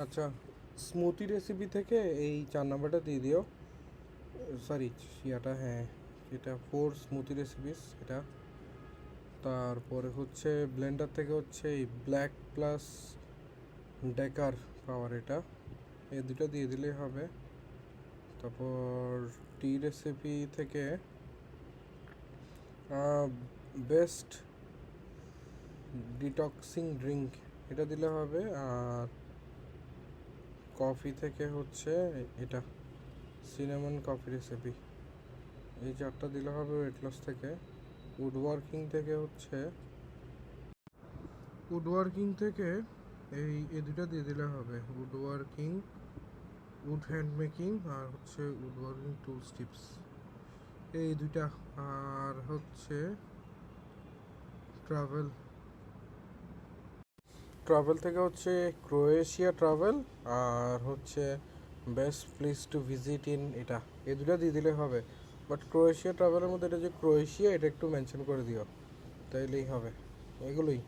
আচ্ছা, smoothie recipe থেকে এই 4 নাম্বারটা দিয়ে দিও। সরি, ইয়াটা, হ্যাঁ, এটা 4 স্মুদি রেসিপিস এটা। তারপরে হচ্ছে ব্লেন্ডার থেকে হচ্ছে এই ব্ল্যাক প্লাস ডেকার পাওয়ার, এটা এই দুটো দিয়ে দিলেই হবে। তারপর টি রেসিপি থেকে বেস্ট ডিটক্সিং ড্রিঙ্ক এটা দিলে হবে। আর কফি থেকে হচ্ছে এটা সিনামন কফি রেসিপি, এই 4টা দিলে হবে ওয়েট লস থেকে। উডওয়ার্কিং থেকে এই দুটো দিয়ে দিলে হবে। উড হ্যান্ড মেকিং আর হচ্ছে উডওয়ার্কিং টুলস টিপস, এই দুইটা। আর হচ্ছে ট্রাভেল ট্রাভেল থেকে হচ্ছে ক্রোয়েশিয়া ট্রাভেল, আর হচ্ছে best place to visit in, এটা এই দুটো দিয়ে দিলে হবে। বাট ক্রোয়েশিয়া ট্রাভেলের মধ্যে এটা যে ক্রোয়েশিয়া, এটা একটু মেনশন করে দিও, তাইলেই হবে। এগুলোই।